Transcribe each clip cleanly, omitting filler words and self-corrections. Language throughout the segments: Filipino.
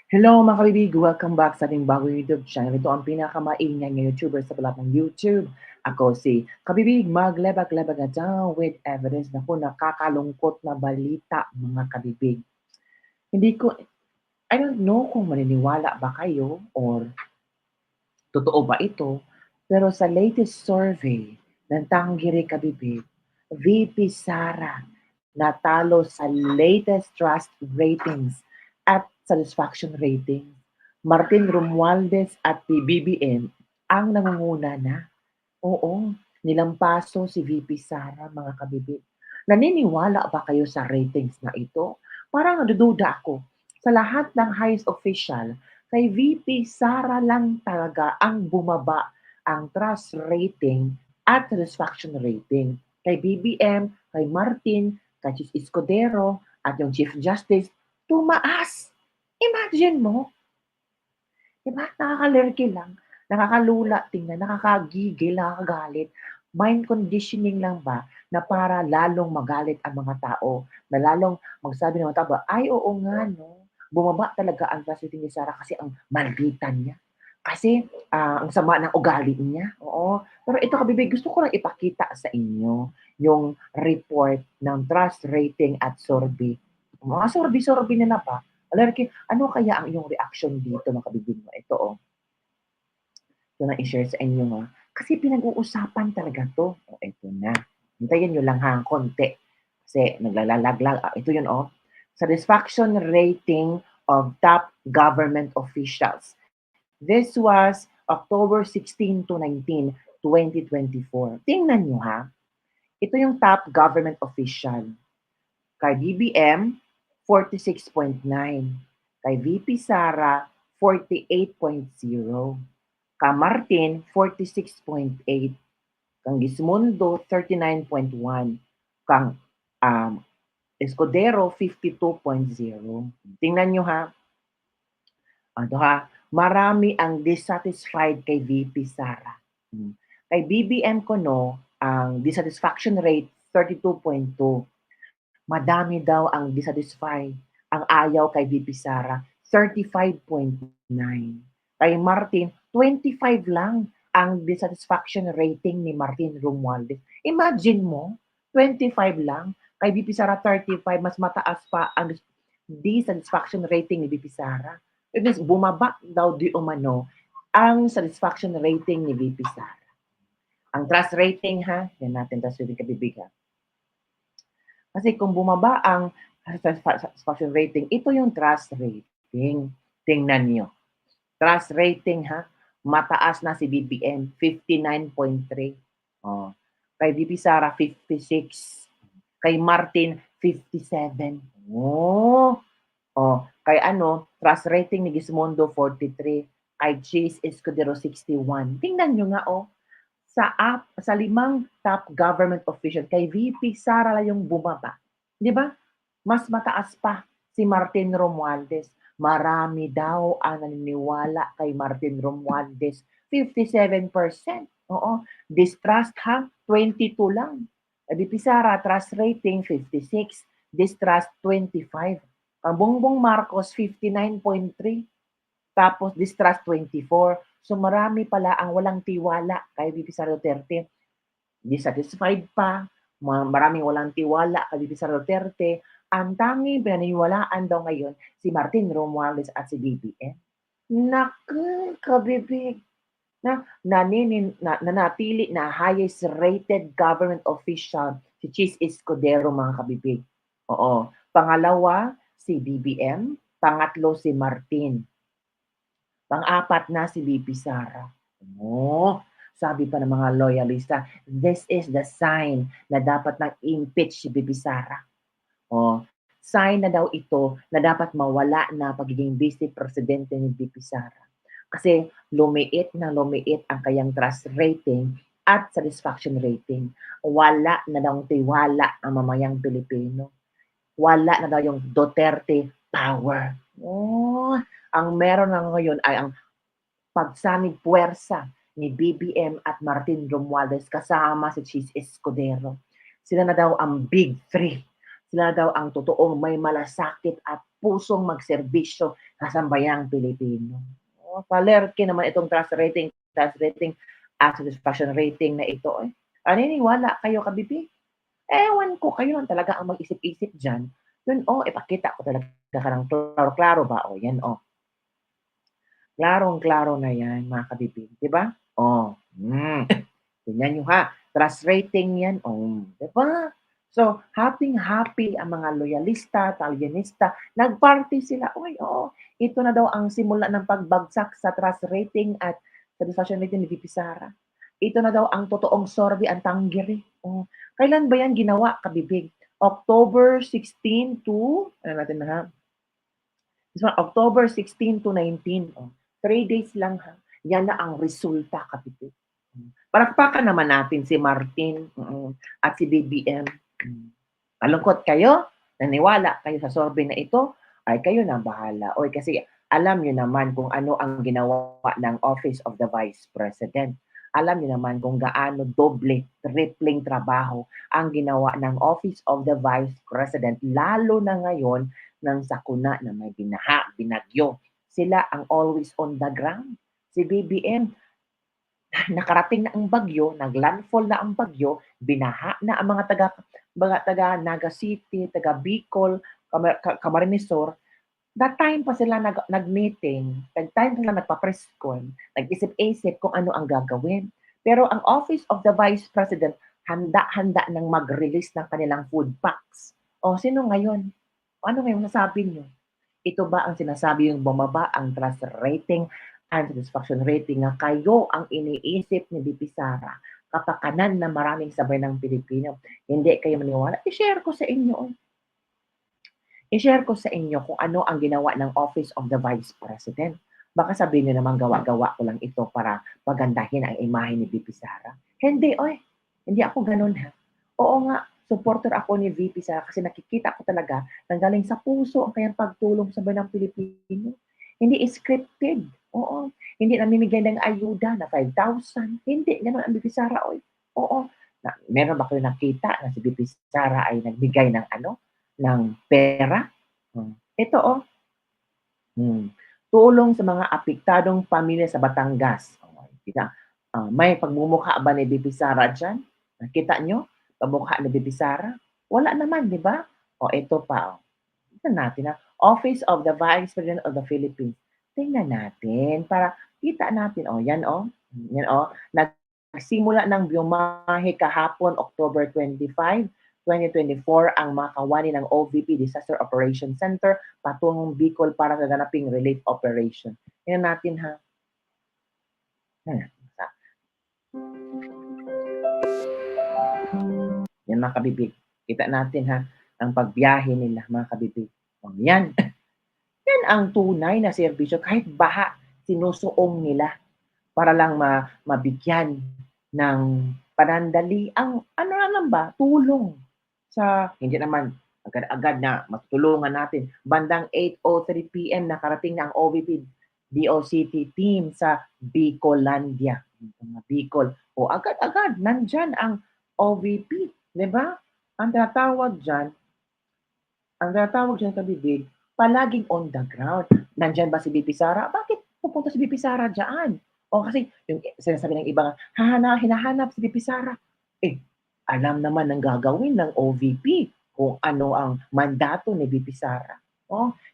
Hello mga kabibig! Welcome back sa ating bagong YouTube channel. Ito ang pinakamaingay na YouTuber sa balat ng YouTube. Ako si Kabibig, maglebag-lebag na down with evidence. Naku, nakakalungkot na balita mga kabibig. Hindi ko, I don't know kung maniniwala ba kayo or totoo ba ito, pero sa latest survey ng Tanggiri Kabibig, VP Sara natalo sa latest trust ratings at satisfaction rating. Martin Romualdez at PBBM ang nangunguna na. Oo, nilampaso si VP Sara mga kabibig. Naniniwala ba kayo sa ratings na ito? Parang nadududa ako. Sa lahat ng highest official, kay VP Sara lang talaga ang bumaba ang trust rating at satisfaction rating. Kay BBM, kay Martin, kay Chief Escudero, at yung Chief Justice, tumaas. Imagine mo, diba? Nakakalirki lang, nakakalula tingnan, nakakagigil, nakakagalit. Mind conditioning lang ba na para lalong magalit ang mga tao, na lalong magsabi ng mga tao, ay oo nga no, bumaba talaga ang trust rating ni Sarah kasi ang malbitan niya. Kasi ang sama ng ugali niya. Oo. Pero ito kabibig, gusto ko lang ipakita sa inyo yung report ng trust rating at survey. Mga survey-survey nila ba? Alerki, ano kaya ang iyong reaction dito mga kabibig mo? Ito oh, ito na i-share sa inyo ha. Kasi pinag-uusapan talaga to. O, ito na. Hintayin nyo lang ha, konti. Kasi naglalalaglag. Ito yun oh. Satisfaction rating of top government officials. This was October 16 to 19, 2024. Tingnan nyo ha. Ito yung top government official. Kay BBM, 46.9. Kay VP Sara, 48.0. Ka Martin, 46.8. Kang Gismundo, 39.1. Kang Escudero, 52.0. Tingnan nyo ha. Ano ha? Marami ang dissatisfied kay VP Sara. Kay BBM ko no, ang dissatisfaction rate 32.2. Madami daw ang dissatisfied. Ang ayaw kay VP Sara 35.9. Kay Martin 25 lang ang dissatisfaction rating ni Martin Romualdez. Imagine mo, 25 lang. Kay VP Sara 35, mas mataas pa ang dissatisfaction rating ni VP Sara. It means bumaba daw di umano ang satisfaction rating ni VP Sara. Ang trust rating ha, yan natin trust rating kabibigan. Kasi kung bumaba ang satisfaction rating, ito yung trust rating. Tingnan nyo. Trust rating ha, mataas na si BBM, 59.3. Oh. Kay VP Sara, 56. Kay Martin, 57. Oh. Oh, kay ano, trust rating ni Gismondo 43, kay Chase Escudero 61. Tingnan nyo nga oh, sa limang top government official, kay VP Sara lang yung bumaba. Di ba? Mas mataas pa si Martin Romualdez. Marami daw ang naniniwala kay Martin Romualdez. 57%. Oo. Distrust ha, 22 lang. VP Sara, trust rating 56. Distrust 25. Ang Bongbong Marcos 59.3. Tapos distrust 24. So marami pala ang walang tiwala kay VP Sara Duterte. Dissatisfied pa, maraming walang tiwala kay VP Sara Duterte. Ang tanging pinaniniwalaan daw ngayon si Martin Romualdez at si BBM. Naku, kabibig nanatili na highest rated government official si Chis Escudero mga kabibig. Oo. Pangalawa, si BBM. Pangatlo, si Martin. Pang-apat na si VP Sara. Oh, sabi pa ng mga loyalista, this is the sign na dapat nang impeach si VP Sara. Oh, sign na daw ito na dapat mawala na pagiging vice presidente ni VP Sara. Kasi lumiit na lumiit ang kayang trust rating at satisfaction rating. Wala na daw tiwala ang mamayang Pilipino. Wala na daw yung Duterte power. Oh, ang meron na ngayon ay ang pagsanib puwersa ni BBM at Martin Romualdez kasama si Chis Escudero. Sila na daw ang big three Sila daw ang totoong may malasakit at pusong magserbisyo sa sambayang Pilipino. Oh, palerke naman itong trust rating at satisfaction rating na ito. Eh. Naniniwala kayo, kabibi? Ewan ko, kayo lang talaga ang mag-isip-isip diyan. Yun, ipakita ko talaga ka ng klaro-klaro ba? Yan, Klarong-klaro na yan, mga kabibig, 'di ba? Tingnan niyo ha, trust rating yan, 'di ba? So, happy-happy ang mga loyalista, talyenista, nag-party sila. Uy, oo, ito na daw ang simula ng pagbagsak sa trust rating at satisfaction rating ni VP Sara. Ito na daw ang totoong sorbe ang tanggiri. Oh, kailan ba yan ginawa, kabibig? October 16 to, ano natin na ha? This one, October 16 to 19. 3 days lang ha. Yan na ang resulta, kapitid. Palakpakan naman natin si Martin at si BBM. Malungkot kayo? Naniwala kayo sa sorbe na ito? Ay kayo na bahala. Oy, kasi alam niyo naman kung ano ang ginawa ng Office of the Vice President. Alam niyo naman kung gaano doble, tripling trabaho ang ginawa ng Office of the Vice President, lalo na ngayon ng sakuna na may binaha, binagyo. Sila ang always on the ground. Si BBM, nakarating na ang bagyo, naglandfall na ang bagyo, binaha na ang mga taga Naga City, taga Bicol, Camarines Sur. That time pa sila nag-meeting, that time sila nagpa-press con, nag-isip-isip kung ano ang gagawin. Pero ang Office of the Vice President, handa-handa nang mag-release ng kanilang food packs. O, sino ngayon? Ano ngayon nasabi niyo? Ito ba ang sinasabi yung bumaba ang trust rating and satisfaction rating na kayo ang iniisip ni VP Sara, kapakanan na maraming sabay ng Pilipino? Hindi kayo maniwala? I-share ko sa inyo. I-share ko sa inyo kung ano ang ginawa ng Office of the Vice President. Baka sabihin niyo naman gawa-gawa ko lang ito para pagandahin ang imahe ni VP Sara. Hindi, hindi ako ganun ha. Oo nga, supporter ako ni VP Sara kasi nakikita ko talaga nang galing sa puso ang kanyang pagtulong sa banang Pilipino. Hindi scripted. Oo. Hindi namimigay ng ayuda na 5,000. Hindi, ganun ang VP Sara. Oo. Meron ba kayo nakita na si VP Sara ay nagbigay ng ng pera? Ito tulong sa mga apektadong pamilya sa Batangas. May pagmumukha ba ni VP Sara diyan? Nakita nyo? Pagmukha ni VP Sara? Wala naman, di ba? Ito pa. Tingnan natin Office of the Vice President of the Philippines. Tingnan natin para kita natin. Yan Yan nagsimula ng biyomahe kahapon, October 25, 2024 ang mga kawani ng OVP Disaster Operation Center patungong Bicol para sa ganaping relief operation. Tingnan natin ha. Yan mga kabibig. Kita natin ha ang pagbiyahe nila mga kabibig. Yan. Yan ang tunay na serbisyo kahit baha sinusuong nila para lang mabigyan ng panandali ang tulong sa hindi naman agad-agad na matulungan natin. Bandang 8:03 PM nakarating na ang OVP DOCT team sa Bicolandia. Bicol. Agad-agad nandyan ang OVP, 'di ba? Ang tinatawag diyan kabibig, palaging on the ground. Nandyan ba si BP Sara? Bakit pupunta si BP Sara diyan? Kasi yung sinasabi ng iba, hinahanap si BP Sara. Alam naman ng gagawin ng OVP kung ano ang mandato ni BP Sara.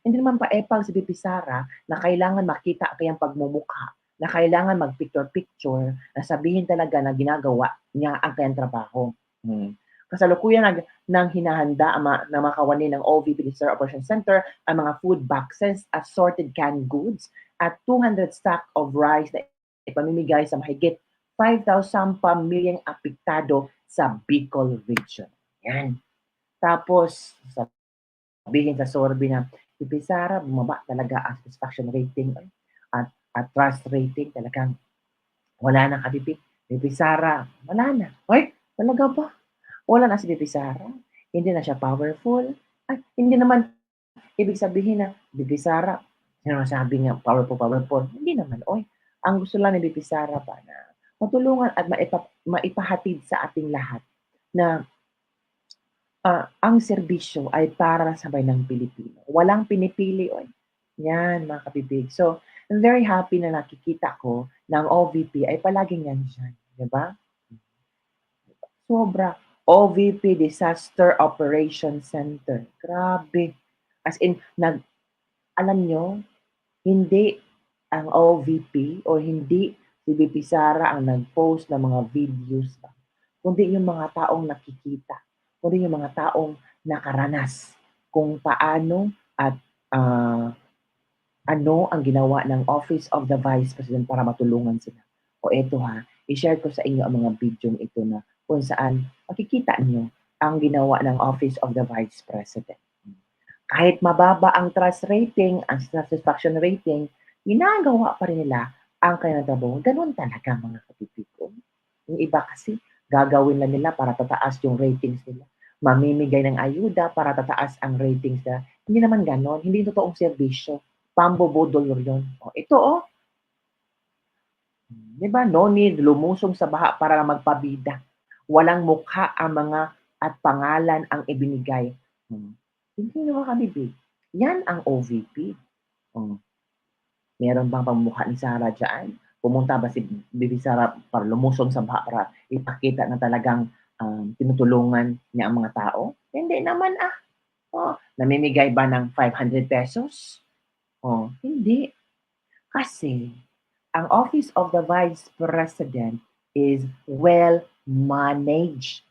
Hindi naman pa-epal si BP Sara na kailangan makita ang kanyang pagmumukha, na kailangan mag-picture-picture, na sabihin talaga na ginagawa niya ang kanyang trabaho. Kasalukuyan ng hinahanda ng mga kawani ng OVP Disaster Operation Center ang mga food boxes, assorted canned goods, at 200 stack of rice na ipamimigay sa mahigit 5,000 pamilyang apektado sa Bicol region. Yan. Tapos, sabihin sa sorbe na, VP Sara, bumaba talaga ang satisfaction rating at trust rating. Talagang wala na kabibig. VP Sara, wala na. Talaga ba? Wala na si VP Sara. Hindi na siya powerful. Hindi naman ibig sabihin na VP Sara, sinasabi nga powerful. Hindi naman. Ang gusto lang ni VP Sara pa na matulungan at maipahatid sa ating lahat na Ang serbisyo ay para sa bayan ng Pilipino. Walang pinipili, oy. Yan, mga kabibig. So, I'm very happy na nakikita ko na ang OVP ay palaging nandiyan, 'di ba? Sobra. OVP, Disaster Operations Center. Grabe. As in, alam nyo, hindi ang OVP o hindi si VP Sara ang nag-post ng mga videos ba, kundi yung mga taong nakikita, kundi yung mga taong nakaranas kung paano at ah, ano ang ginawa ng Office of the Vice President para matulungan sila. O eto ha, i-share ko sa inyo ang mga video ito na kung saan makikita niyo ang ginawa ng Office of the Vice President. Kahit mababa ang trust rating, ang satisfaction rating, ginagawa pa rin nila ang kanilang trabaho. Ganun talaga mga kapitiko. Yung iba kasi, gagawin lang nila para tataas yung ratings nila. Mamimigay ng ayuda para tataas ang ratings nila. Hindi naman ganon. Hindi totoong serbisyo. Pambobodol yun. O, ito di ba, no need lumusong sa baha para magpabida. Walang mukha ang mga at pangalan ang ibinigay. Hindi naman kabibig. Yan ang OVP. Oh, meron bang pamumukha ni Sara dyan? Pumunta ba si Bibi Sara para lumusong sa baha para ipakita na talagang tinutulungan niya ang mga tao? Hindi naman Oh, namimigay ba ng 500 pesos? Oh, hindi. Kasi ang Office of the Vice President is well managed.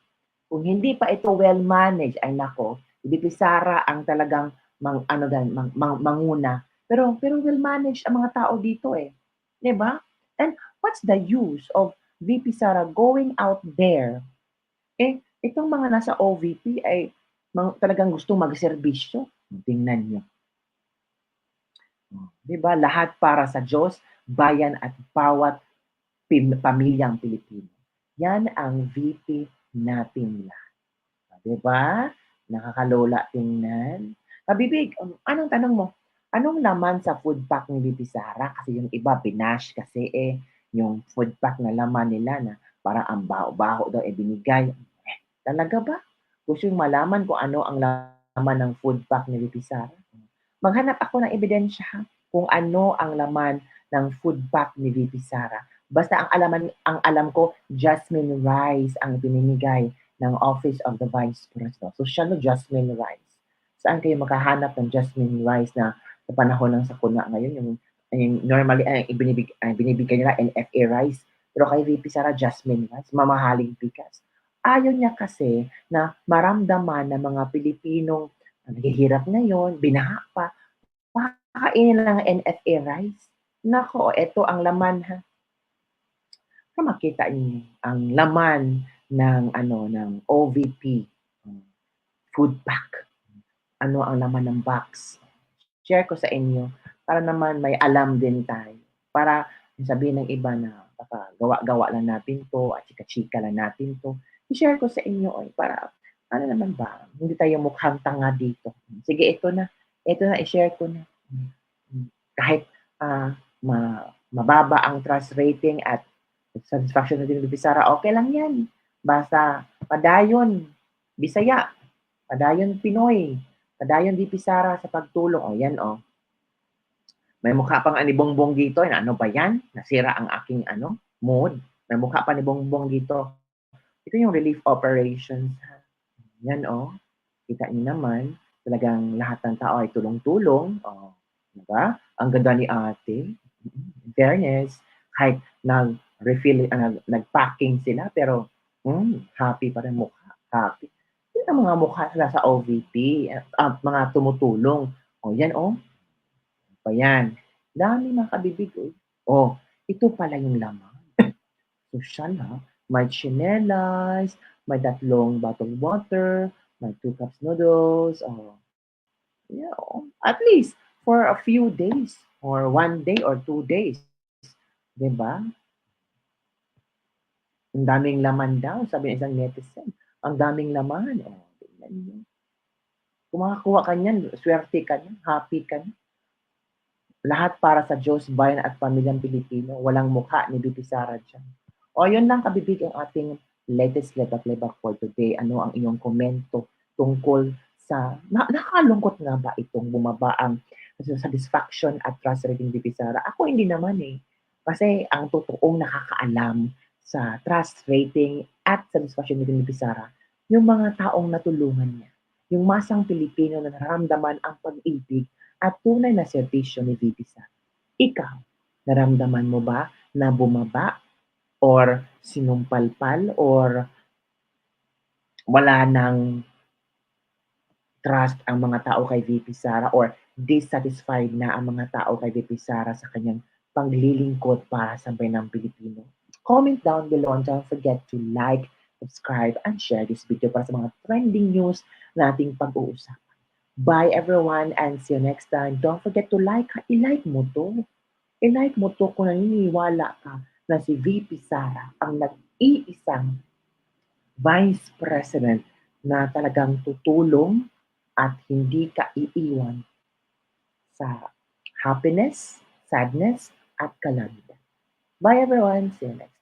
Kung hindi pa ito well managed, ay nako, Bibi Sara ang talagang manguna. Pero well managed ang mga tao dito eh. 'Di ba? And what's the use of VP Sara going out there? Itong mga nasa OVP ay talagang gustong magserbisyo. Tingnan niyo. 'Di ba? Lahat para sa Diyos, bayan at bawat pamilyang Pilipino. Yan ang VP natin lahat. 'Di ba? Nakakalola tingnan. Kabibig, anong tanong mo? Anong laman sa food pack ni Bibi Sara? Kasi yung iba binash kasi yung food pack na laman nila na parang ang baho-baho daw binigay. Talaga ba? Gusto yung malaman kung ano ang laman ng food pack ni Bibi Sara? Maghanap ako ng ebidensya kung ano ang laman ng food pack ni VP Sara. Basta ang alam ko, jasmine rice ang pinimigay ng Office of the Vice President. So siya no jasmine rice. Saan kayo makahanap ng jasmine rice na sa panahon ng sakuna ngayon? Yung normally, binibigay nila NFA rice. Pero kay VP Sara, jasmine rice, mamahaling bigas. Ayaw niya kasi na maramdaman ng mga Pilipinong naghihirap ngayon, binaha pa, kakainin lang ng NFA rice. Nako, eto ang laman ha. Para makita niyo ang laman ng OVP food pack. Ano ang laman ng box? Share ko sa inyo para naman may alam din tayo. Para sabihin ng iba na baka gawa-gawa lang natin to at chika-chika lang natin to. I-share ko sa inyo para ano naman ba, hindi tayo mukhang tanga dito. Sige, ito na. Ito na, i-share ko na. Kahit mababa ang trust rating at satisfaction na din ni Sara, okay lang yan. Basta padayon, Bisaya, padayon Pinoy, padayon di Sara sa pagtulong. O yan o. May mukha pang ni Bongbong dito. Ano ba yan? Nasira ang aking mood. May mukha pa ni Bongbong dito. Ito yung relief operations. Yan o. Kita niyo naman, talagang lahat ng tao ay tulong-tulong. O, diba? Ang ganda ni ate. In fairness, kahit nag-refill, nag-packing sila, pero happy pa rin mukha. Happy. Yan ang mga mukha sila sa OVP at mga tumutulong. O yan pa yan. Dami mga kabibig. Ito pala yung laman. Social ha. May chinelas, may 3 bottled water, may 2 cups noodles. Yeah, at least for a few days or 1 day or 2 days. Diba? Ang daming laman daw, sabi ng isang netizen. Ang daming laman. Tingnan niyo. Kung makakuha ka niyan, swerte ka niyan, happy ka niyan. Lahat para sa Diyos, bayan at pamilyang Pilipino. Walang mukha ni Bibi Sara dyan. Yun lang kabibig ang ating latest lebak-lebak for today. Ano ang iyong komento tungkol sa nakakalungkot nga ba itong bumaba ang satisfaction at trust rating ni VP Sara? Ako hindi naman, eh. Kasi ang totoong nakakaalam sa trust rating at satisfaction ni VP Sara, yung mga taong natulungan niya, yung masang Pilipino na nararamdaman ang pag-ibig at tunay na serbisyo ni VP Sara. Ikaw, naramdaman mo ba na bumaba or sinumpalpal or wala ng trust ang mga tao kay VP Sara or dissatisfied na ang mga tao kay VP Sara sa kanyang paglilingkod para sa bayanang Pilipino? Comment down below and don't forget to like, subscribe, and share this video para sa mga trending news na ating pag-uusapan. Bye everyone and see you next time. Don't forget to like, i-like mo to. I-like mo to kung naniniwala ka na si VP Sara ang nag-iisang Vice President na talagang tutulong at hindi ka iiwan sa happiness, sadness, at kalamidad. Bye everyone! See you next time.